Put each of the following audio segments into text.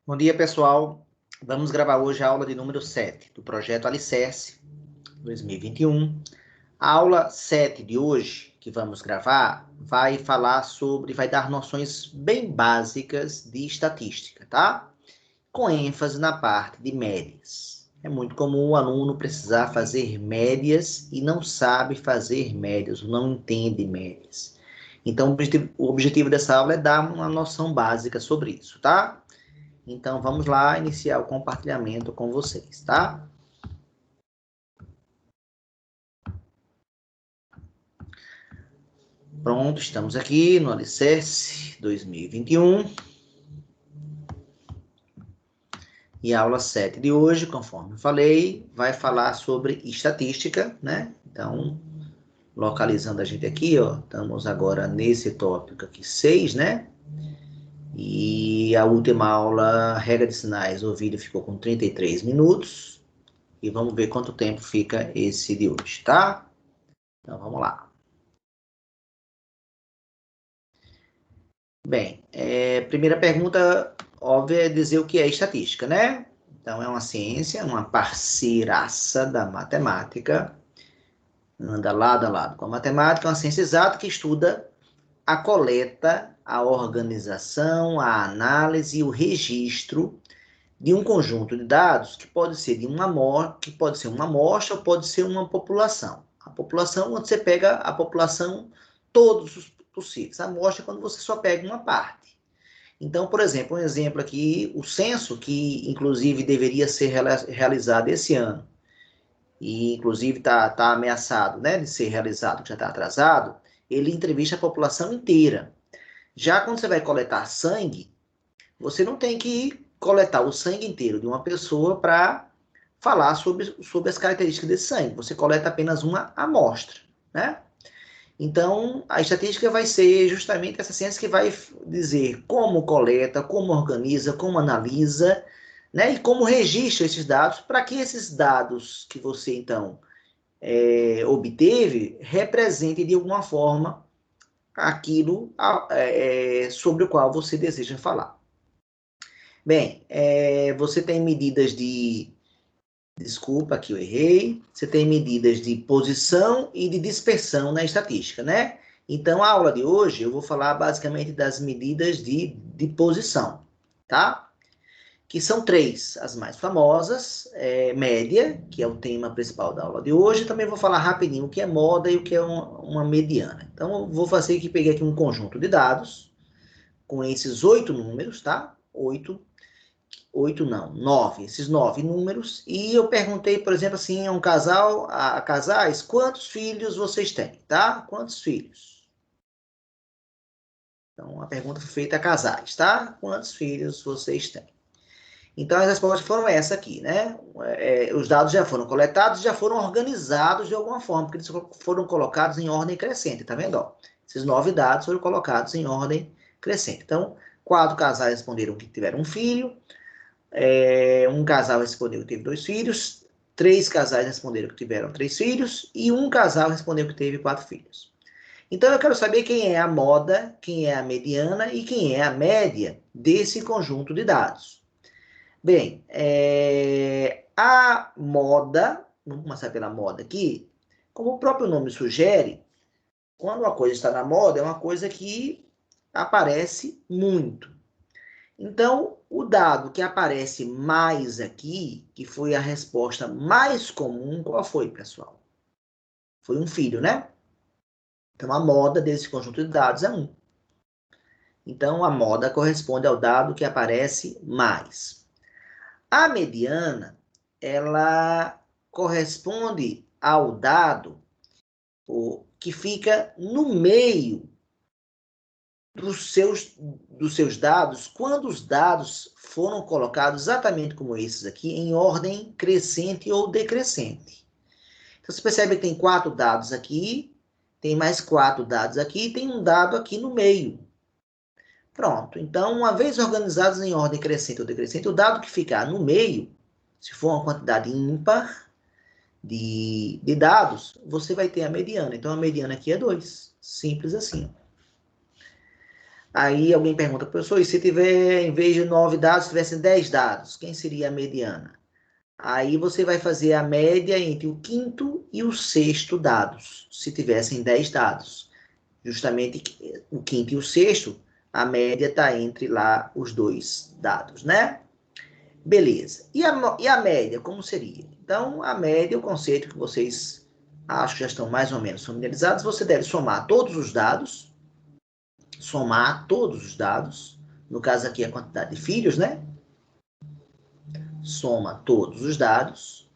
Bom dia, pessoal. Vamos gravar hoje a aula de número 7 do projeto Alicerce 2021. A aula 7 de hoje, que vamos gravar, vai dar noções bem básicas de estatística, tá? Com ênfase na parte de médias. É muito comum o aluno precisar fazer médias e não sabe fazer médias, ou não entende médias. Então, o objetivo dessa aula é dar uma noção básica sobre isso, tá? Então, vamos lá iniciar o compartilhamento com vocês, tá? Pronto, estamos aqui no Alicerce 2021. E a aula 7 de hoje, conforme eu falei, vai falar sobre estatística, né? Então, localizando a gente aqui, ó, estamos agora nesse tópico aqui 6, né? E a última aula, regra de sinais, o vídeo ficou com 33 minutos. E vamos ver quanto tempo fica esse de hoje, tá? Então, vamos lá. Bem, primeira pergunta óbvia é dizer o que é estatística, né? Então, é uma ciência, uma parceiraça da matemática, anda lado a lado com a matemática, é uma ciência exata que estuda a coleta, a organização, a análise e o registro de um conjunto de dados que pode ser uma amostra ou pode ser uma população. A população, quando você pega a população, todos os possíveis. A amostra é quando você só pega uma parte. Então, por exemplo, um exemplo aqui, o censo, que inclusive deveria ser realizado esse ano, e inclusive está ameaçado, né, de ser realizado, que já está atrasado, ele entrevista a população inteira. Já quando você vai coletar sangue, você não tem que coletar o sangue inteiro de uma pessoa para falar sobre as características desse sangue. Você coleta apenas uma amostra, né? Então, a estatística vai ser justamente essa ciência que vai dizer como coleta, como organiza, como analisa, né? E como registra esses dados, para que esses dados que você, então, obteve, representem de alguma forma aquilo sobre o qual você deseja falar. Bem, você tem medidas de... Desculpa, aqui eu errei. Você tem medidas de posição e de dispersão na estatística, né? Então, a aula de hoje eu vou falar basicamente das medidas de posição, tá? Que são 3, as mais famosas. Média, que é o tema principal da aula de hoje. Também vou falar rapidinho o que é moda e o que é uma mediana. Então, eu vou fazer que peguei aqui um conjunto de dados com esses 8 números, tá? 9, esses 9 números, e eu perguntei, por exemplo, assim, a um casal, a casais, quantos filhos vocês têm, tá? Quantos filhos? Então, a pergunta foi feita a casais, tá? Quantos filhos vocês têm? Então, as respostas foram essa aqui, né? Os dados já foram coletados, já foram organizados de alguma forma, porque eles foram colocados em ordem crescente, tá vendo? Ó, esses 9 dados foram colocados em ordem crescente. Então, 4 casais responderam que tiveram um filho, um casal respondeu que teve 2 filhos, 3 casais responderam que tiveram 3 filhos, e um casal respondeu que teve 4 filhos. Então, eu quero saber quem é a moda, quem é a mediana e quem é a média desse conjunto de dados. Bem, a moda, vamos começar pela moda aqui, como o próprio nome sugere, quando uma coisa está na moda, é uma coisa que aparece muito. Então, o dado que aparece mais aqui, que foi a resposta mais comum, qual foi, pessoal? Foi um filho, né? Então, a moda desse conjunto de dados é 1. Então, a moda corresponde ao dado que aparece mais. A mediana, ela corresponde ao dado que fica no meio dos seus dados, quando os dados foram colocados exatamente como esses aqui, em ordem crescente ou decrescente. Então, você percebe que tem 4 dados aqui, tem mais 4 dados aqui, e tem um dado aqui no meio. Pronto. Então, uma vez organizados em ordem crescente ou decrescente, o dado que ficar no meio, se for uma quantidade ímpar de dados, você vai ter a mediana. Então, a mediana aqui é 2. Simples assim. Aí alguém pergunta, professor, e se tiver, em vez de 9 dados, tivessem 10 dados, quem seria a mediana? Aí você vai fazer a média entre o quinto e o sexto dados, se tivessem 10 dados. Justamente o quinto e o sexto, a média está entre lá os dois dados, né? Beleza. E a média, como seria? Então, a média, o conceito que vocês acho que já estão mais ou menos familiarizados, você deve somar todos os dados, no caso aqui a quantidade de filhos, né? Soma todos os dados.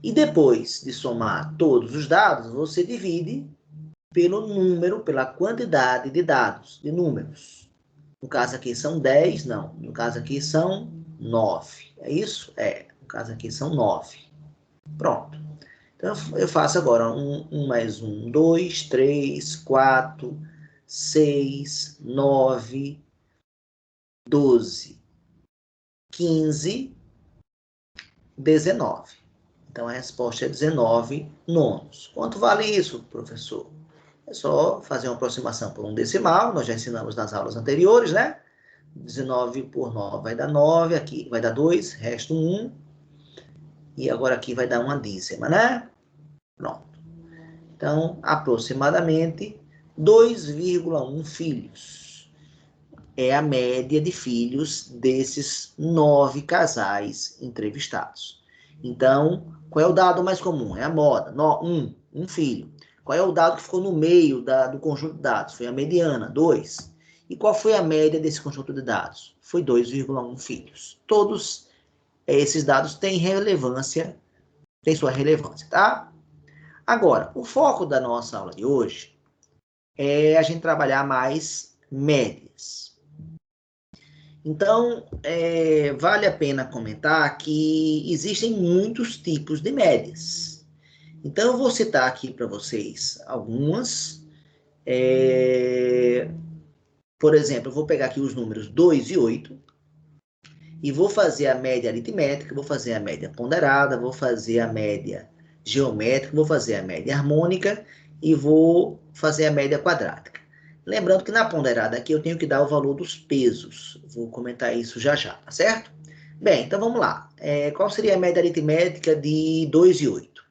E depois de somar todos os dados, você divide pelo número, pela quantidade de dados, de números. No caso aqui são 10, não. No caso aqui são 9. É isso? É. No caso aqui são 9. Pronto. Então, eu faço agora 1 mais 1, 2, 3, 4, 6, 9, 12, 15, 19. Então, a resposta é 19 nonos. Quanto vale isso, professor? É só fazer uma aproximação por um decimal, nós já ensinamos nas aulas anteriores, né? 19 por 9 vai dar 9, aqui vai dar 2, resta 1. E agora aqui vai dar uma dízima, né? Pronto. Então, aproximadamente 2,1 filhos. É a média de filhos desses 9 casais entrevistados. Então, qual é o dado mais comum? É a moda. Um filho. Qual é o dado que ficou no meio do conjunto de dados? Foi a mediana, 2. E qual foi a média desse conjunto de dados? Foi 2,1 filhos. Todos esses dados têm relevância, têm sua relevância, tá? Agora, o foco da nossa aula de hoje é a gente trabalhar mais médias. Então, vale a pena comentar que existem muitos tipos de médias. Então, eu vou citar aqui para vocês algumas. Por exemplo, eu vou pegar aqui os números 2 e 8 e vou fazer a média aritmética, vou fazer a média ponderada, vou fazer a média geométrica, vou fazer a média harmônica e vou fazer a média quadrática. Lembrando que na ponderada aqui eu tenho que dar o valor dos pesos. Vou comentar isso já já, tá certo? Bem, então vamos lá. Qual seria a média aritmética de 2 e 8?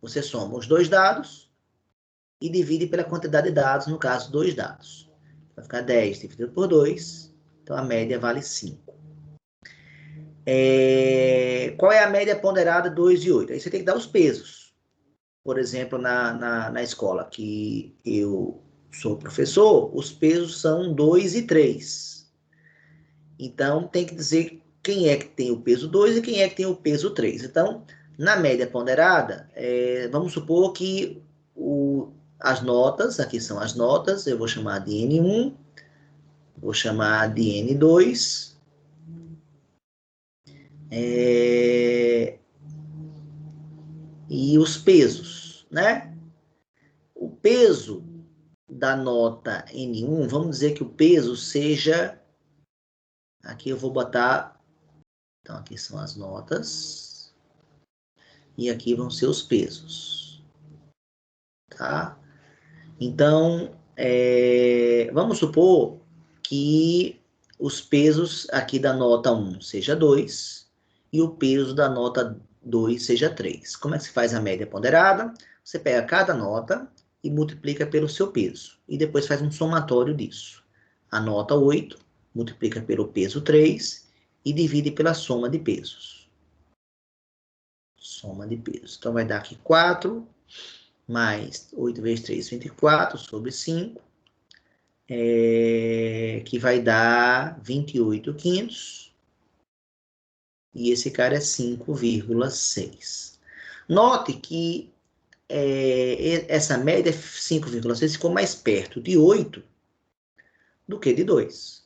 Você soma os dois dados e divide pela quantidade de dados, no caso, 2 dados. Vai ficar 10 dividido por 2, então a média vale 5. Qual é a média ponderada 2 e 8? Aí você tem que dar os pesos. Por exemplo, na escola que eu sou professor, os pesos são 2 e 3. Então, tem que dizer quem é que tem o peso 2 e quem é que tem o peso 3. Então, na média ponderada, vamos supor que as notas, aqui são as notas, eu vou chamar de N1, vou chamar de N2, e os pesos, né? O peso da nota N1, vamos dizer que o peso seja, aqui eu vou botar, então aqui são as notas, e aqui vão ser os pesos, tá? Então, vamos supor que os pesos aqui da nota 1 seja 2 e o peso da nota 2 seja 3. Como é que se faz a média ponderada? Você pega cada nota e multiplica pelo seu peso. E depois faz um somatório disso. A nota 8 multiplica pelo peso 3 e divide pela soma de pesos. Soma de pesos. Então, vai dar aqui 4 mais 8 vezes 3, 24, sobre 5, que vai dar 28.500. E esse cara é 5,6. Note que essa média 5,6 ficou mais perto de 8 do que de 2.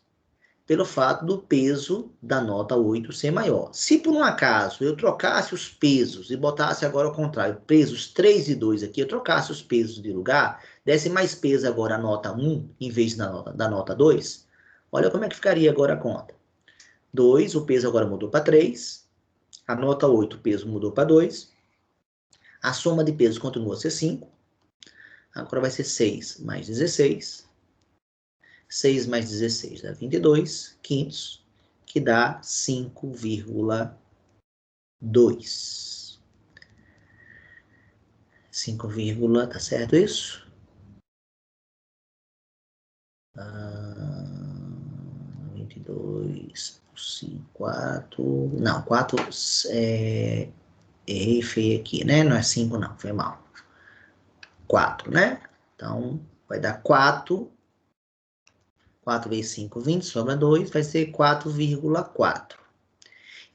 Pelo fato do peso da nota 8 ser maior. Se por um acaso eu trocasse os pesos e botasse agora ao contrário, pesos 3 e 2 aqui, eu trocasse os pesos de lugar, desse mais peso agora a nota 1 em vez da nota 2, olha como é que ficaria agora a conta. 2, o peso agora mudou para 3, a nota 8, o peso mudou para 2, a soma de pesos continua a ser 5, agora vai ser 6 mais 16, 6 mais 16 dá 22 quintos, que dá 5,2. 5, tá certo isso? 22, 5, 4... Não, 4... errei feio aqui, né? Não é 5 não, foi mal. 4, né? Então, vai dar 4. 4 vezes 5, 20, sobra 2, vai ser 4,4.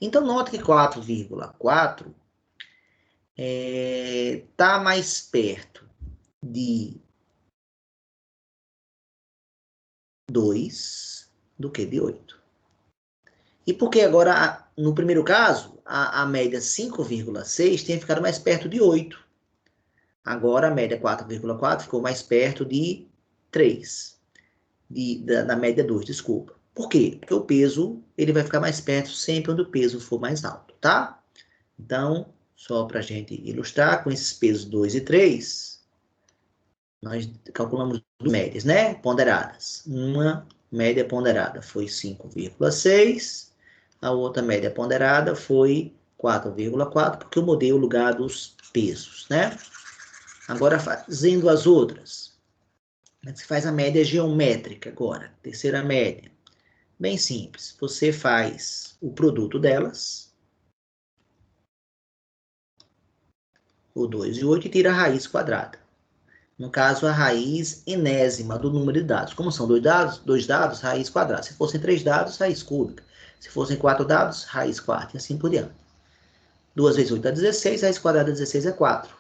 Então, nota que 4,4 está mais perto de 2 do que de 8. E porque agora, no primeiro caso, a média 5,6 tem ficado mais perto de 8. Agora, a média 4,4 ficou mais perto de 3. Da média 2, desculpa. Por quê? Porque o peso ele vai ficar mais perto sempre onde o peso for mais alto, tá? Então, só para a gente ilustrar, com esses pesos 2 e 3, nós calculamos duas médias, né? Ponderadas. Uma média ponderada foi 5,6, a outra média ponderada foi 4,4, porque eu mudei o lugar dos pesos, né? Agora, fazendo as outras. Você faz a média geométrica agora, terceira média. Bem simples. Você faz o produto delas, o 2 e 8, e tira a raiz quadrada. No caso, a raiz enésima do número de dados. Como são dois dados, raiz quadrada. Se fossem 3 dados, raiz cúbica. Se fossem 4 dados, raiz quarta, e assim por diante. 2 vezes 8 dá 16, raiz quadrada de 16 é 4.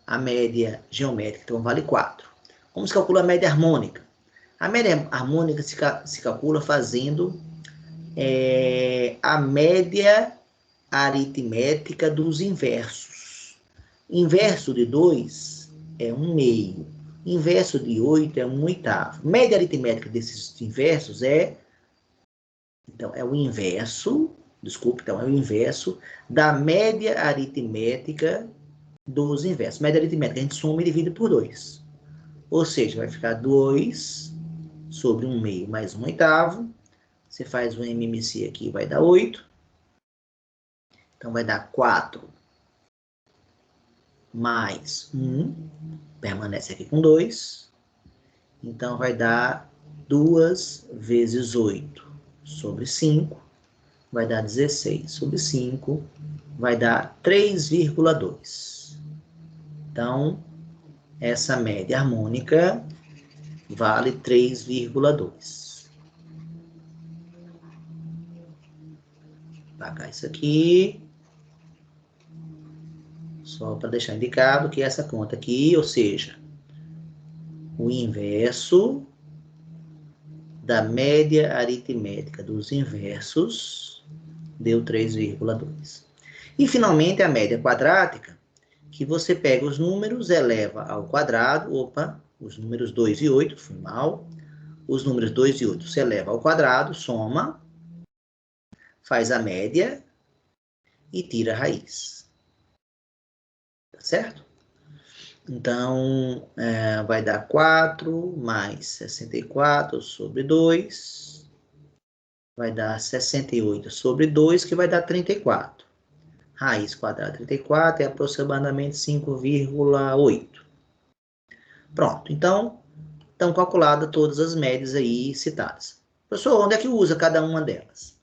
A média geométrica, então, vale 4. Como se calcula a média harmônica? A média harmônica se calcula fazendo a média aritmética dos inversos. Inverso de 2 é 1/2. Inverso de 8 é 1/8. Média aritmética desses inversos então, é o inverso, desculpe, então é o inverso da média aritmética dos inversos. Média aritmética, a gente soma e divide por 2. Ou seja, vai ficar 2 sobre 1/2 mais 1/8. Você faz o MMC aqui, vai dar 8. Então, vai dar 4 mais 1, permanece aqui com 2. Então, vai dar 2 vezes 8 sobre 5, vai dar 16 sobre 5, vai dar 3,2. Então, essa média harmônica vale 3,2. Vou apagar isso aqui. Só para deixar indicado que essa conta aqui, ou seja, o inverso da média aritmética dos inversos deu 3,2. E, finalmente, a média quadrática, que você pega os números, eleva ao quadrado, os números 2 e 8, fui mal, os números 2 e 8 se eleva ao quadrado, soma, faz a média e tira a raiz. Tá certo? Então, vai dar 4 mais 64 sobre 2. Vai dar 68 sobre 2, que vai dar 34. Raiz quadrada de 34 é aproximadamente 5,8. Pronto. Então, estão calculadas todas as médias aí citadas. Professor, onde é que usa cada uma delas?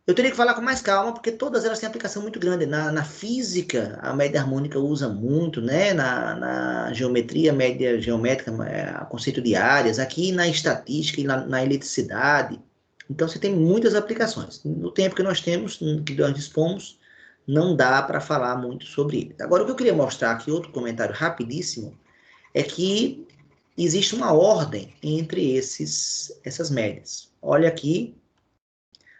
Eu teria que falar com mais calma, porque todas elas têm aplicação muito grande. Na física, a média harmônica usa muito, né? Na geometria, a média geométrica, o conceito de áreas. Aqui na estatística e na eletricidade. Então, você tem muitas aplicações. No tempo que nós temos, que nós dispomos, não dá para falar muito sobre ele. Agora, o que eu queria mostrar aqui, outro comentário rapidíssimo, é que existe uma ordem entre essas médias. Olha aqui.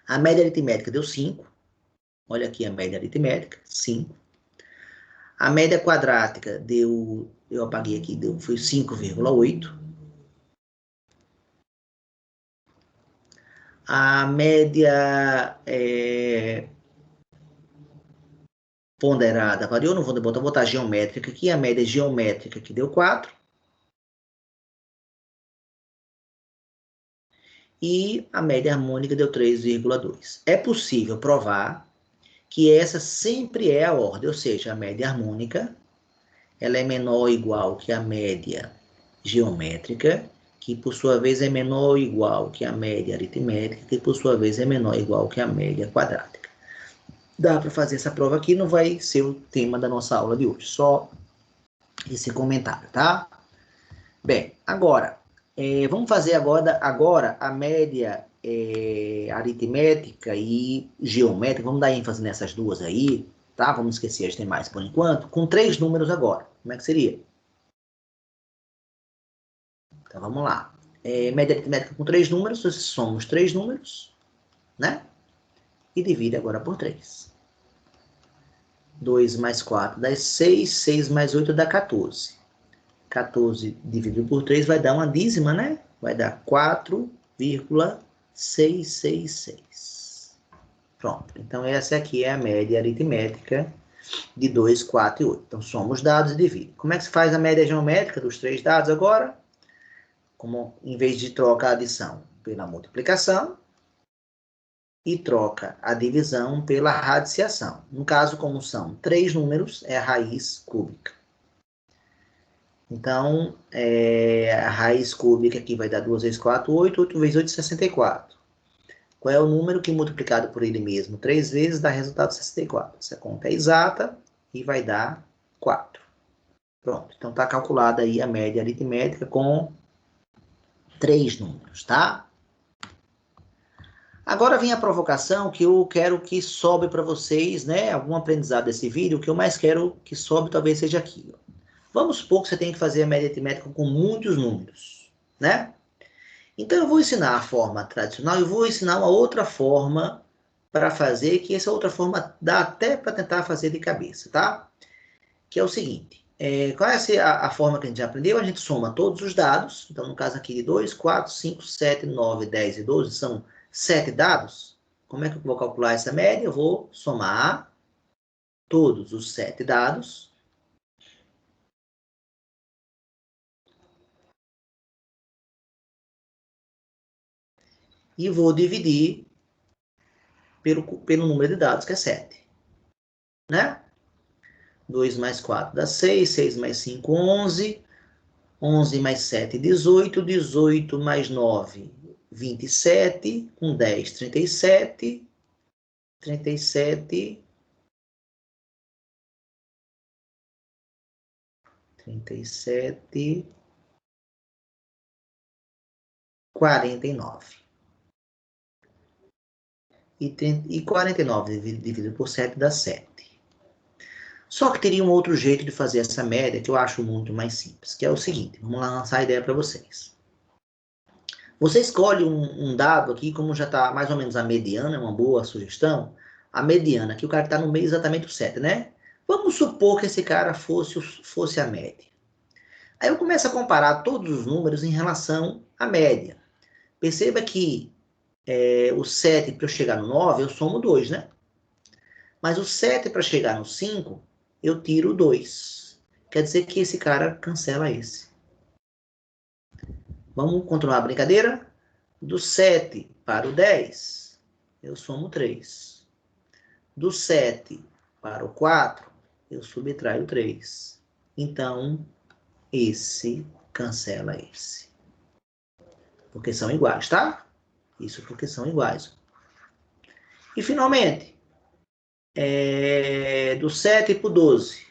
A média aritmética deu 5. Olha aqui a média aritmética, 5. A média quadrática deu, eu apaguei aqui, foi 5,8. A média ponderada variou, não vou botar geométrica aqui, a média geométrica que deu 4. e a média harmônica deu 3,2. É possível provar que essa sempre é a ordem, ou seja, a média harmônica ela é menor ou igual que a média geométrica, que por sua vez é menor ou igual que a média aritmética, que por sua vez é menor ou igual que a média quadrática. Dá para fazer essa prova aqui, não vai ser o tema da nossa aula de hoje, só esse comentário, tá? Bem, agora, vamos fazer agora a média aritmética e geométrica, vamos dar ênfase nessas duas aí, tá? Vamos esquecer as demais por enquanto, com 3 números agora. Como é que seria? Então, vamos lá. Média aritmética com 3 números, nós somos 3 números, né? E divide agora por 3. 2 mais 4 dá 6, 6 mais 8 dá 14. 14 dividido por 3 vai dar uma dízima, né? Vai dar 4,666. Pronto. Então, essa aqui é a média aritmética de 2, 4 e 8. Então, soma os dados e divide. Como é que se faz a média geométrica dos 3 dados agora? Como, em vez de trocar a adição pela multiplicação, e troca a divisão pela radiciação. No caso, como são 3 números, é a raiz cúbica. Então, a raiz cúbica aqui vai dar 2 vezes 4, 8, 8 vezes 8, 64. Qual é o número que multiplicado por ele mesmo 3 vezes dá resultado 64? Essa conta é exata e vai dar 4. Pronto, então está calculada aí a média aritmética com 3 números, tá? Agora vem a provocação que eu quero que sobe para vocês, né? Algum aprendizado desse vídeo, o que eu mais quero que sobe talvez seja aqui, ó. Vamos supor que você tem que fazer a média aritmética com muitos números, né? Então eu vou ensinar a forma tradicional e vou ensinar uma outra forma para fazer, que essa outra forma dá até para tentar fazer de cabeça, tá? Que é o seguinte, qual é a forma que a gente já aprendeu? A gente soma todos os dados, então no caso aqui de 2, 4, 5, 7, 9, 10 e 12 são 7 dados. Como é que eu vou calcular essa média? Eu vou somar todos os 7 dados e vou dividir pelo número de dados, que é 7, né? 2 mais 4 dá 6, 6 mais 5, 11, 11 mais 7, 18, 18 mais 9, 27, com 10, 37, 37, 37, 49. E 49 dividido por 7 dá 7. Só que teria um outro jeito de fazer essa média que eu acho muito mais simples, que é o seguinte, vamos lá lançar a ideia para vocês. Você escolhe um dado aqui, como já está mais ou menos a mediana, é uma boa sugestão, a mediana, que o cara está no meio exatamente do 7, né? Vamos supor que esse cara fosse a média. Aí eu começo a comparar todos os números em relação à média. Perceba que o 7 para eu chegar no 9, eu somo 2, né? Mas o 7 para chegar no 5, eu tiro 2. Quer dizer que esse cara cancela esse. Vamos continuar a brincadeira? Do 7 para o 10, eu somo 3. Do 7 para o 4, eu subtraio 3. Então, esse cancela esse. Porque são iguais, tá? Isso porque são iguais. E, finalmente, do 7 para o 12,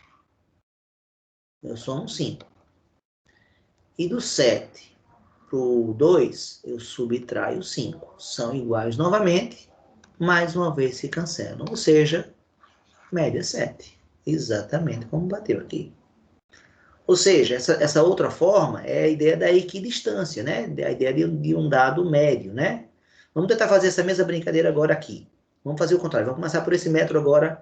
eu somo 5. E do 7 para o 2, eu subtraio 5. São iguais novamente, mais uma vez se cancelam. Ou seja, média 7. Exatamente como bateu aqui. Ou seja, essa outra forma é a ideia da equidistância, né? A ideia de um dado médio, né? Vamos tentar fazer essa mesma brincadeira agora aqui. Vamos fazer o contrário. Vamos começar por esse método agora.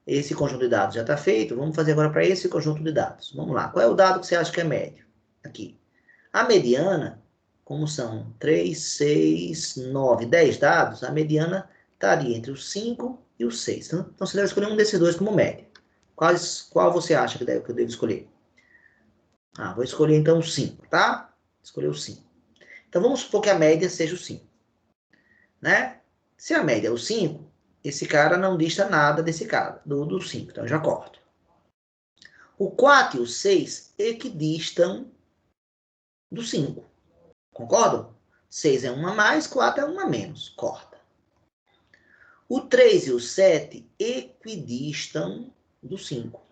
Esse conjunto de dados já está feito. Vamos fazer agora para esse conjunto de dados. Vamos lá. Qual é o dado que você acha que é médio? Aqui. A mediana, como são 3, 6, 9, 10 dados, a mediana estaria entre os 5 e os 6. Então, você deve escolher um desses dois como média. Qual você acha que eu devo escolher? Vou escolher então o 5, tá? Escolher o 5. Então, vamos supor que a média seja o 5. né? Se a média é o 5, esse cara não dista nada desse cara, do 5, então eu já corto. O 4 e o 6 equidistam do 5, concordam? 6 é uma a mais, 4 é uma a menos, corta. O 3 e o 7 equidistam do 5.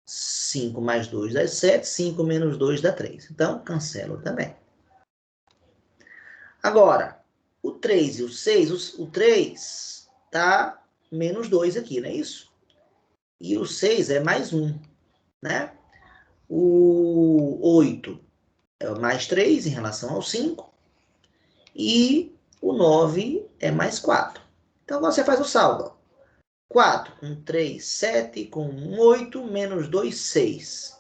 5 mais 2 dá 7, 5 menos 2 dá 3. Então, cancelo também. Agora, o 3 e o 6, o 3 tá menos 2 aqui, não é isso? E o 6 é mais 1, né? O 8 é mais 3 em relação ao 5. E o 9 é mais 4. Então, você faz o saldo. 4 com 3, 7, com 1, 8, menos 2, 6.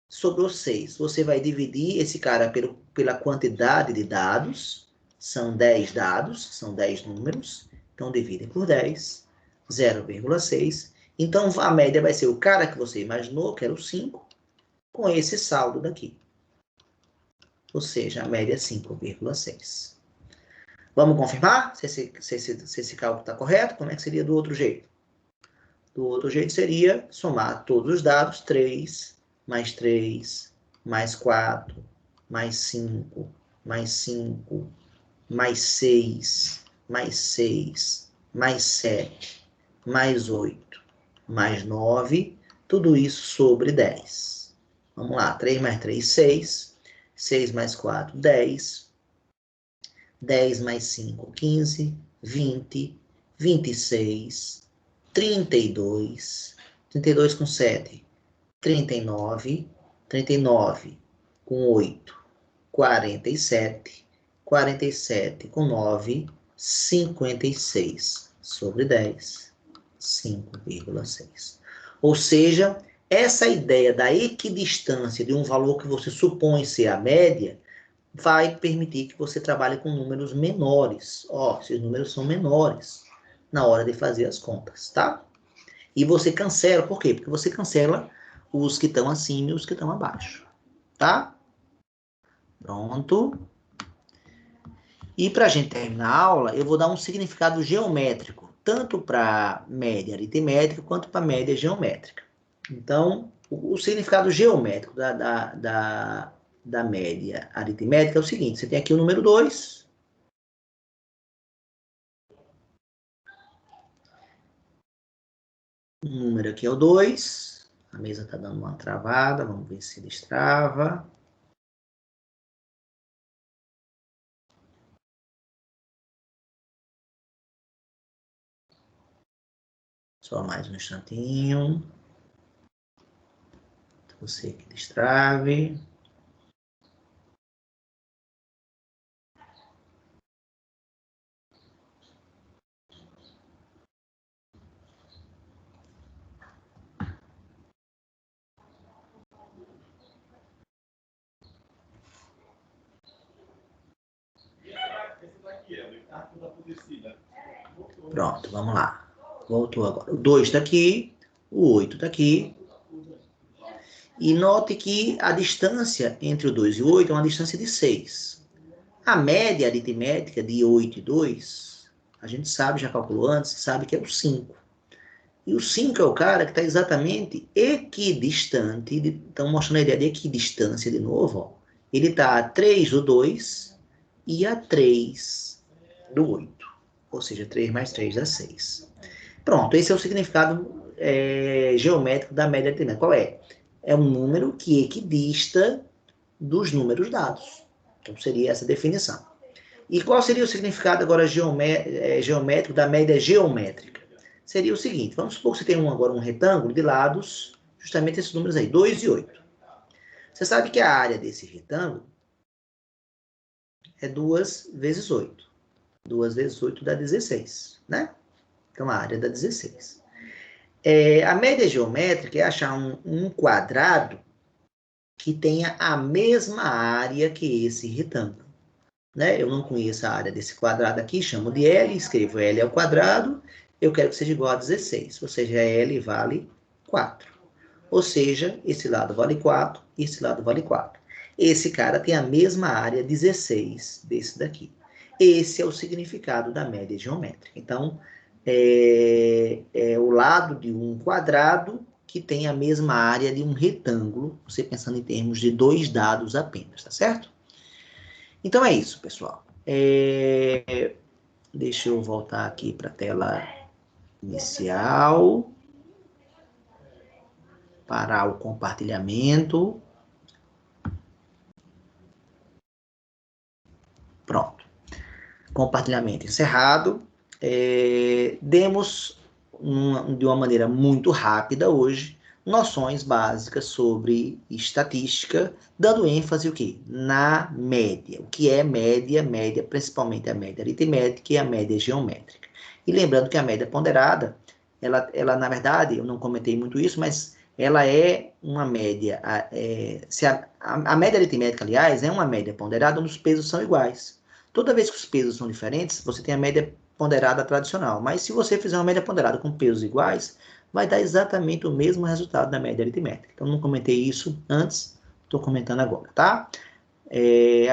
Sobrou 6. Você vai dividir esse cara pela quantidade de dados. São 10 dados, são 10 números. Então, divide por 10, 0,6. Então, a média vai ser o cara que você imaginou, que era o 5, com esse saldo daqui. Ou seja, a média é 5,6. Vamos confirmar se esse cálculo está correto? Como é que seria do outro jeito? Do outro jeito seria somar todos os dados, 3, mais 3, mais 4, mais 5, mais 5, mais 6, mais 6, mais 7, mais 8, mais 9, tudo isso sobre 10. Vamos lá, 3 mais 3, 6, 6 mais 4, 10, 10 mais 5, 15, 20, 26, 32, 32 com 7, 39, 39 com 8, 47, 47 com 9, 56 sobre 10, 5,6. Ou seja, essa ideia da equidistância de um valor que você supõe ser a média vai permitir que você trabalhe com números menores. Ó, esses números são menores na hora de fazer as contas, tá? E você cancela, por quê? Porque você cancela os que estão acima e os que estão abaixo, tá? Pronto. E para a gente terminar a aula, eu vou dar um significado geométrico, tanto para média aritmétrica quanto para média geométrica. Então, o significado geométrico da média aritmética é o seguinte: você tem aqui o número 2. O número aqui é o 2. A mesa está dando uma travada, vamos ver se destrava. Só mais um instantinho. Você que destrave. Pronto, vamos lá. Voltou agora. O 2 está aqui, o 8 está aqui. E note que a distância entre o 2 e o 8 é uma distância de 6. A média aritmética de 8 e 2, a gente sabe, já calculou antes, sabe que é o 5. E o 5 é o cara que está exatamente equidistante. Então, mostrando a ideia de equidistância de novo. Ó. Ele está a 3 do 2 e a 3 do 8. Ou seja, 3 mais 3 dá 6. Pronto, esse é o significado geométrico da média aritmética. Qual é? É um número que equidista dos números dados. Então, seria essa definição. E qual seria o significado agora geométrico da média geométrica? Seria o seguinte, vamos supor que você tem agora um retângulo de lados, justamente esses números aí, 2 e 8. Você sabe que a área desse retângulo é 2 vezes 8. 2 vezes 8 dá 16, né? Então, a área dá 16. A média geométrica é achar um quadrado que tenha a mesma área que esse retângulo. Né? Eu não conheço a área desse quadrado aqui, chamo de L, escrevo L ao quadrado, eu quero que seja igual a 16, ou seja, L vale 4. Ou seja, esse lado vale 4 e esse lado vale 4. Esse cara tem a mesma área 16 desse daqui. Esse é o significado da média geométrica. Então, é o lado de um quadrado que tem a mesma área de um retângulo, você pensando em termos de 2 dados apenas, tá certo? Então é isso, pessoal. Deixa eu voltar aqui para a tela inicial. Parar o compartilhamento. Pronto. Compartilhamento encerrado. Demos, de uma maneira muito rápida hoje, noções básicas sobre estatística, dando ênfase o quê? Na média. O que é média? Média, principalmente a média aritmética e a média geométrica. E lembrando que a média ponderada, ela na verdade, eu não comentei muito isso, mas ela é uma média, a média aritmética, aliás, é uma média ponderada onde os pesos são iguais. Toda vez que os pesos são diferentes, você tem a média ponderada tradicional. Mas se você fizer uma média ponderada com pesos iguais, vai dar exatamente o mesmo resultado da média aritmética. Então, não comentei isso antes, estou comentando agora, tá?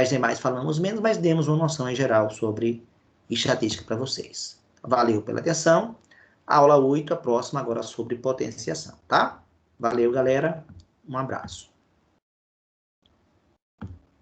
As demais falamos menos, mas demos uma noção em geral sobre estatística para vocês. Valeu pela atenção. Aula 8, a próxima agora sobre potenciação, tá? Valeu, galera. Um abraço.